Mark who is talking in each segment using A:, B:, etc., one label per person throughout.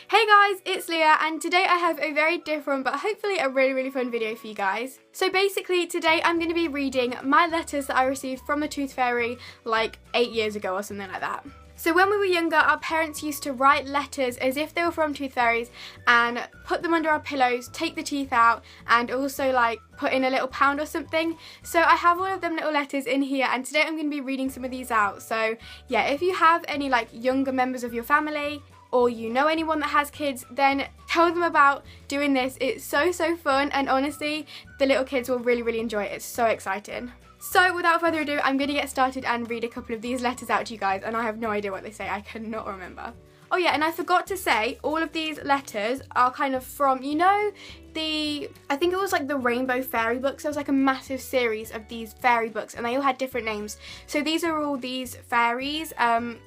A: Hey guys, it's Leah and today I have a very different but hopefully a really fun video for you guys. So basically today I'm going to be reading my letters that I received from the Tooth Fairy like 8 years ago or something like that. So when we were younger, our parents used to write letters as if they were from tooth fairies and put them under our pillows, take the teeth out and also like put in a little pound or something. So I have all of them little letters in here and today I'm going to be reading some of these out. So yeah, if you have any like younger members of your family or you know anyone that has kids, then tell them about doing this. It's so fun and honestly the little kids will really enjoy it. It's so exciting. So without further ado, I'm going to get started and read a couple of these letters out to you guys, and I have no idea what they say. I cannot remember. Oh yeah, and I forgot to say, all of these letters are kind of from, you know, I think it was like the Rainbow Fairy books. There was like a massive series of these fairy books and they all had different names. So these are all these fairies,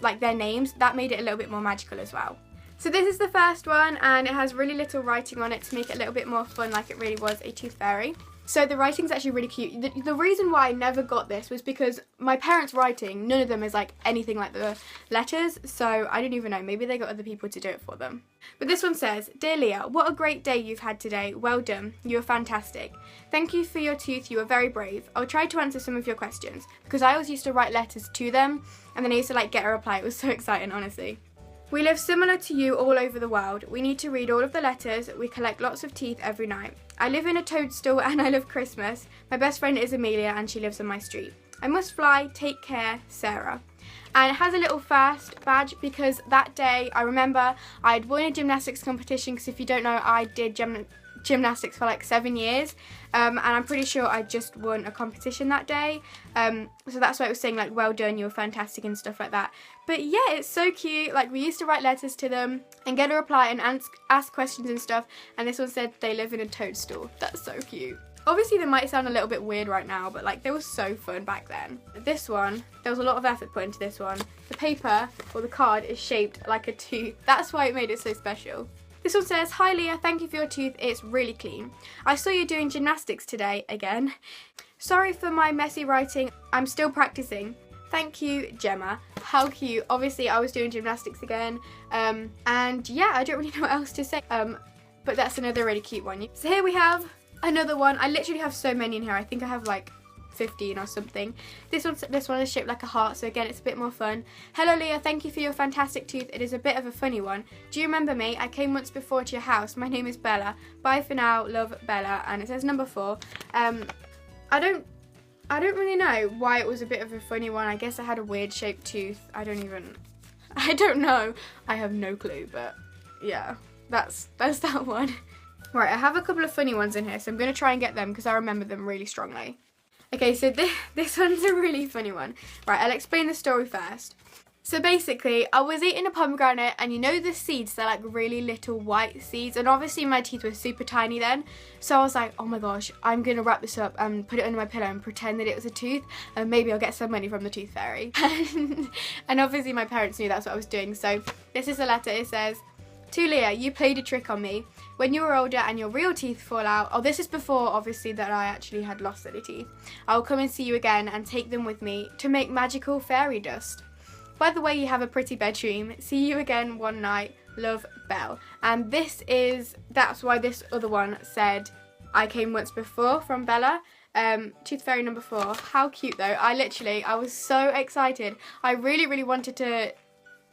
A: like their names. That made it a little bit more magical as well. So this is the first one and it has really little writing on it to make it a little bit more fun, like it really was a tooth fairy. So the writing's actually really cute. The reason why I never got this was because my parents' writing, none of them is like anything like the letters, so I don't even know, maybe they got other people to do it for them. But this one says, "Dear Leah, what a great day you've had today. Well done. You are fantastic. Thank you for your tooth, you are very brave. I'll try to answer some of your questions, because I always used to write letters to them, and then I used to like get a reply. It was so exciting, honestly. We live similar to you all over the world. We need to read all of the letters. We collect lots of teeth every night. I live in a toadstool and I love Christmas. My best friend is Amelia and she lives on my street. I must fly. Take care, Sarah." And it has a little first badge because that day I remember I had won a gymnastics competition, because if you don't know, I did gymnastics for like 7 years, and I'm pretty sure I just won a competition that day, so that's why it was saying like well done, you were fantastic and stuff like that. But yeah, it's so cute. Like we used to write letters to them and get a reply and ask questions and stuff, and this one said they live in a toadstool. That's so cute. Obviously they might sound a little bit weird right now, but like they were so fun back then. This one, there was a lot of effort put into this one. The paper or the card is shaped like a tooth. That's why it made it so special. This one says, "Hi Leah, thank you for your tooth, it's really clean. I saw you doing gymnastics today, again. Sorry for my messy writing, I'm still practicing. Thank you, Gemma." How cute. Obviously I was doing gymnastics again, and yeah, I don't really know what else to say, but that's another really cute one. So here we have another one. I literally have so many in here. I think I have like 15 or something. This one is shaped like a heart, so again it's a bit more fun. "Hello Leah, thank you for your fantastic tooth. It is a bit of a funny one. Do you remember me? I came once before to your house. My name is Bella. Bye for now, love, Bella." And it says number 4. I don't really know why it was a bit of a funny one. I guess I had a weird shaped tooth. I don't know. I have no clue, but yeah, that's that one. Right, I have a couple of funny ones in here, so I'm going to try and get them because I remember them really strongly. Okay, so this one's a really funny one. Right, I'll explain the story first. So basically, I was eating a pomegranate and you know the seeds, they're like really little white seeds, and obviously my teeth were super tiny then. So I was like, oh my gosh, I'm going to wrap this up and put it under my pillow and pretend that it was a tooth and maybe I'll get some money from the tooth fairy. And obviously my parents knew that's what I was doing. So this is the letter. It says, "To Leah, you played a trick on me. When you are older and your real teeth fall out," oh, this is before obviously that I actually had lost any teeth, "I'll come and see you again and take them with me to make magical fairy dust. By the way, you have a pretty bedroom. See you again one night. Love, Belle." And that's why this other one said, "I came once before," from Bella. Tooth fairy number 4. How cute though. I was so excited. I really wanted to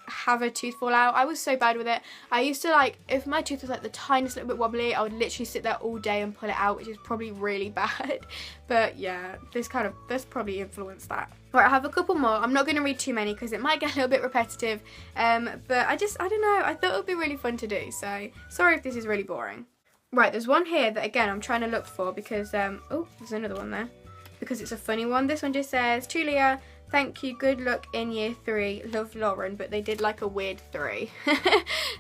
A: have a tooth fall out. I was so bad with it. I used to like, if my tooth was like the tiniest little bit wobbly, I would literally sit there all day and pull it out, which is probably really bad. But yeah, this probably influenced that. Right, I have a couple more. I'm not going to read too many because it might get a little bit repetitive, but I don't know, I thought it would be really fun to do, so sorry if this is really boring. Right, there's one here that again I'm trying to look for because oh, there's another one there because it's a funny one. This one just says, "To Leah, thank you, good luck in year 3, love, Lauren," but they did like a weird 3.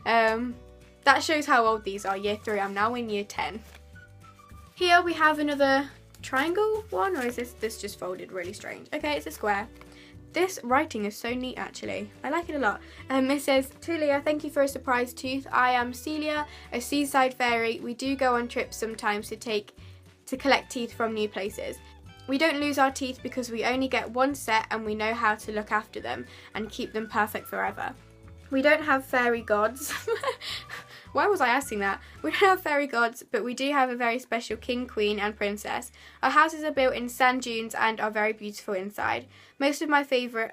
A: That shows how old these are, year 3. I'm now in year 10. Here we have another triangle one, or is this just folded really strange? Okay, it's a square. This writing is so neat actually. I like it a lot. It says, "To Leah, thank you for a surprise tooth. I am Celia, a seaside fairy. We do go on trips sometimes to collect teeth from new places. We don't lose our teeth because we only get one set and we know how to look after them and keep them perfect forever. We don't have fairy gods. Why was I asking that? We don't have fairy gods, but we do have a very special king, queen and princess. Our houses are built in sand dunes and are very beautiful inside. Most of my furniture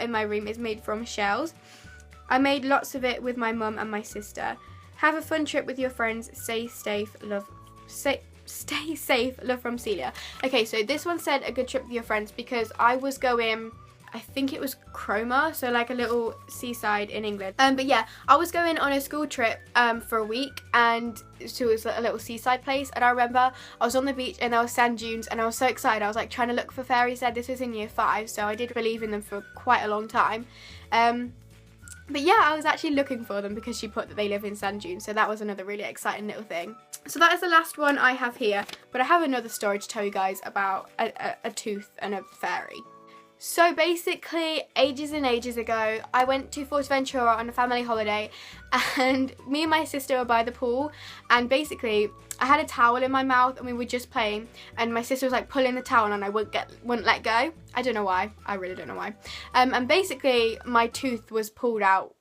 A: in my room is made from shells. I made lots of it with my mum and my sister. Have a fun trip with your friends. Stay safe, love. Stay safe, love from Celia. Okay, so this one said a good trip with your friends because I was going, I think it was Cromer, so like a little seaside in England. But yeah, I was going on a school trip for a week, and so it was a little seaside place, and I remember I was on the beach and there was sand dunes and I was so excited. I was like trying to look for fairies there. This was in year 5, so I did believe in them for quite a long time. But yeah, I was actually looking for them because she put that they live in sand dunes, so that was another really exciting little thing. So that is the last one I have here, but I have another story to tell you guys about a tooth and a fairy. So basically, ages and ages ago, I went to Fuerteventura on a family holiday, and me and my sister were by the pool, and basically I had a towel in my mouth and we were just playing, and my sister was like pulling the towel on and I wouldn't let go. I don't know why. I really don't know why. And basically my tooth was pulled out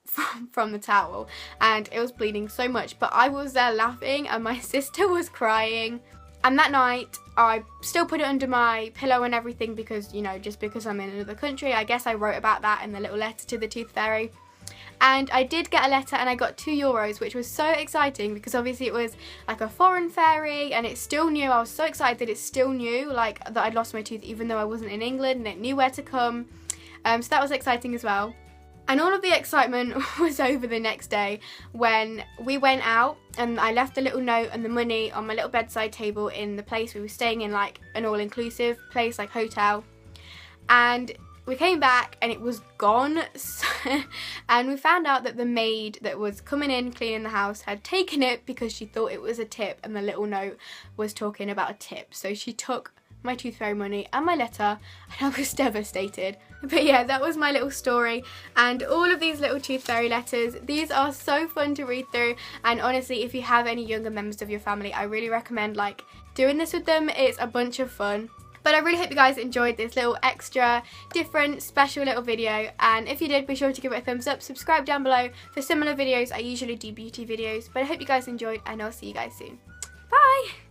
A: from the towel and it was bleeding so much, but I was there laughing and my sister was crying. And that night, I still put it under my pillow and everything because, you know, just because I'm in another country. I guess I wrote about that in the little letter to the Tooth Fairy. And I did get a letter and I got €2, which was so exciting because obviously it was like a foreign fairy and it's still new. I was so excited that it's still new, like that I'd lost my tooth even though I wasn't in England and it knew where to come. So that was exciting as well. And all of the excitement was over the next day when we went out and I left a little note and the money on my little bedside table in the place we were staying in, like an all-inclusive place, like hotel. And we came back and it was gone. And we found out that the maid that was coming in cleaning the house had taken it because she thought it was a tip and the little note was talking about a tip. So she took my Tooth Fairy money and my letter and I was devastated. But yeah, that was my little story and all of these little Tooth Fairy letters. These are so fun to read through, and honestly, if you have any younger members of your family, I really recommend like doing this with them. It's a bunch of fun. But I really hope you guys enjoyed this little extra, different, special little video, and if you did, be sure to give it a thumbs up, subscribe down below for similar videos. I usually do beauty videos, but I hope you guys enjoyed and I'll see you guys soon. Bye!